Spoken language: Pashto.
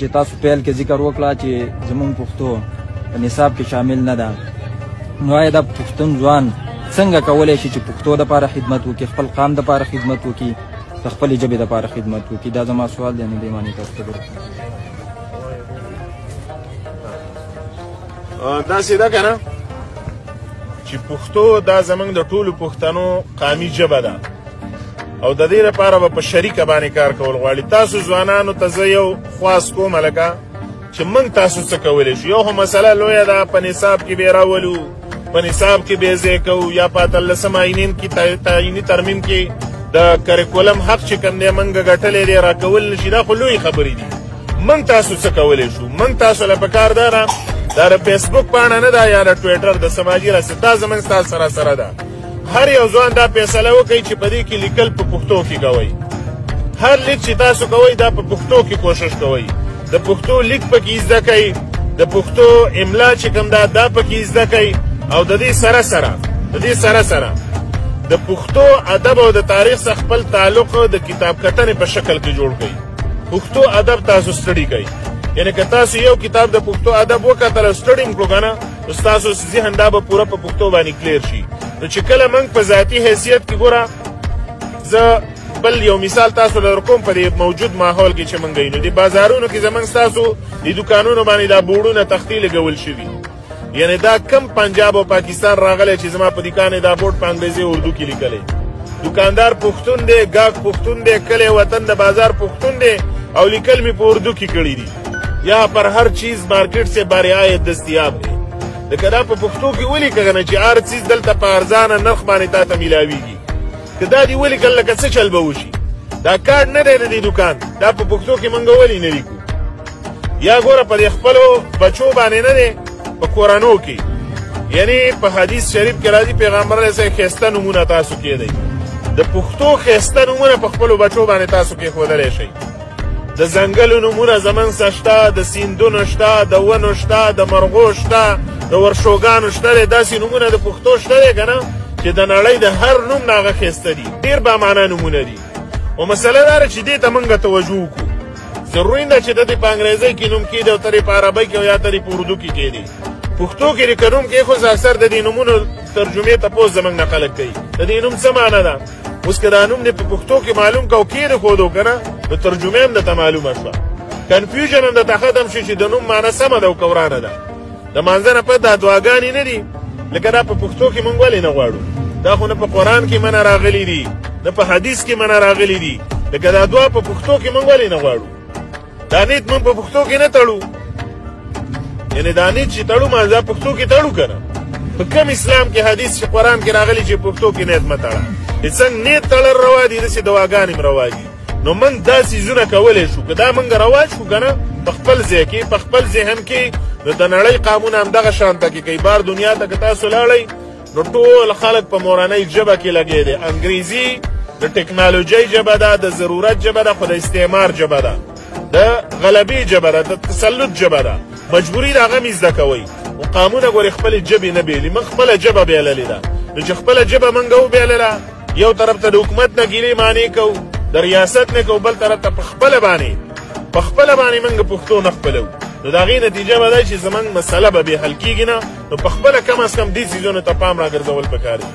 چې تاسو پیل کې ذکر وکړه چې زمونږ پښتو په نصاب کې شامل نه ده، نو آیا دا پښتون ځوان څنګه کولی شي چې پښتو دپاره خدمت وکړي، خپل قام دپاره خدمت وکړي، د خپلې ژبې دپاره خدمت وکړي؟ دا زما سوال دی، نو دې باندې تاسو خبرې داسې ده که نه چې پښتو دا زموږ د ټولو پښتنو قامي ژبه ده او د دې لپاره به په شریکه باندې کار کول غواړي. تاسو ځوانانو ته زه یو خواست کوم لکه چې موږ تاسو څه کولی شو. یو خو مسله لویه ده، په نصاب کې به یې راولو، په نصاب کې به یې ځای کوو، یا په اتلسم آیینین کې تعیني ترمیم کې د کریکولم حق چې کوم دی موږ ګټلی دی راکول نه شي، دا خو لویې خبرې دي. موږ تاسو څه کولی شو؟ موږ تاسو له پکار ده دا د فیسبوک پاڼه نه ده یا د ټویټر د سماجي رسنۍ، دا زموږ ستاسو سره سره ده. هر یو ځوان دا فیصله وکړي چې په دې کې لیکل په پښتو کې کوئ. هر لیک چې تاسو کوئ دا په پښتو کې کوشش کوئ. د پښتو لیک پکې زده کوئ، د پښتو املا چې کوم ده دا پکې زده کوئ، او د دې سره سره د پښتو ادب او د تاریخ سره خپل تعلق د کتاب کتنې په شکل کې جوړ کړئ. پښتو ادب تاسو سټډي کوئ، یعنی که تاسو یو کتاب د پښتو ادب وکتل او سټډي م کړو که نه، نو ستاسو ذهن دا به پوره په پښتو باندې کلیر شي. نو چې کله موږ په ذاتي حیثیت کې ګوره، زه بل یو مثال تاسو له درکوم په دې موجود ماحول کې چې موږ نو د بازارونو کې زموږ ستاسو د دوکانونو باندې دا بورډونه تختې لګول شوي، یعنی دا کم پنجاب او پاکستان راغلی چې زما په دوکان دا بورډ په انګریزي اردو کې لیکلی. دوکاندار پښتون دی، ګاګ پښتون دی، کلی وطن د بازار پښتون دی، او لیکل مې په اردو کې کړي دي. यहाँ पर हर चीज मार्केट से बारियात दस्तियाब है. लेकिन आप पुख्तो की वली कहना चाहिए हर चीज दलता पारजान नरख बाने ताता मिलावीगी कदा दी वली कल कैसे चल बहुशी दा कार्ड न दे दी दुकान दा पुख्तो की मंगो वली न लिखो या गोरा पर यखपलो बच्चों बाने न दे कुरानो की, यानी पे हदीस शरीफ के राजी पैगंबर से खस्ता नमूना तासु किए दे द पुख्तो खस्ता नमूना पखपलो बच्चों बाने तासु के खोदले शई د ځنګلو نمونه زمن شته، د سیندونو شته، د ونو شته، د مرغو شته، د ورشوګانو شته. داسې نمونه د پښتو شته دی که نه چې د نړۍ د هر نوم نه هغه ښایسته دي، ډېر بامعنا نمونه دي. او مسله دا ده چې دې ته موږ توجه وکړو. ضروري نه چې د دې په انګریزۍ کې نوم کېږي او ترې په عربۍ کې او یا ترې په اردو کې کېږي. پښتو کې که نوم کېښود اکثر د دې نومونو ترجمې تپوس زموږ نه خلک کوي د دې نوم څه معنا ده. اوس که دا نوم دې په پښتو کې معلوم که او کېښودو که نه، نو ترجمه هم درته معلومه شوه، کنفیوژن هم درته ختم شي چې د نوم معنی سمه ده او که ورانه ده. د مانځه نه پس دا دعاګانې نه دي لکه دا په پښتو کې موږ ولې نه غواړو؟ دا خو نه په قرآن کې منع راغلي دي، نه په حدیث کې منع راغلي دي. لکه دا دعا په پښتو کې موږ ولې نه غواړو؟ دا نیت موږ په پښتو کې نه تړو، یعنې دا نیت چې تړو مانځه پښتو کې تړو که نه. په کوم اسلام کې حدیث چې قرآن کې راغلي چې پښتو کې نیت مه تړه. څنګه نیت تړل روا دي داسې دعاګانې هم روا دي. نو موږ دا څیزونه کولی شو که دا موږ رواج شو که نه په خپل ځای کې په خپل ذهن کې نو د نړۍ قانون همدغه شانته کې کوي. بار دنیا ته که تاسو لاړئ نو ټول خلک په مورنۍ ژبه کې لګی دی. انګریزي د ټکنالوژۍ ژبه ده، د ضرورت ژبه ده، خو د استعمار ژبه ده، د غلبې ژبه ده، د تسلط ژبه ده. مجبوري د هغه مې زده کوئ. او قانونه ګورې خپلې ژبې نه بیلي، موږ خپله ژبه بیللې ده. نو چې خپله ژبه موږ وبیلله، یو طرف ته د حکومت نه ګیلې معنی کوو، د ریاست نه کوو، بل طرف ته په خپله باندې موږ پښتو نه خپلوو. نو د هغې نتیجه به دا چې زموږ مسله به بې حل کېږي نه. نو په خپله کم از کم دې څیزونو ته پام راګرځول پکار دي.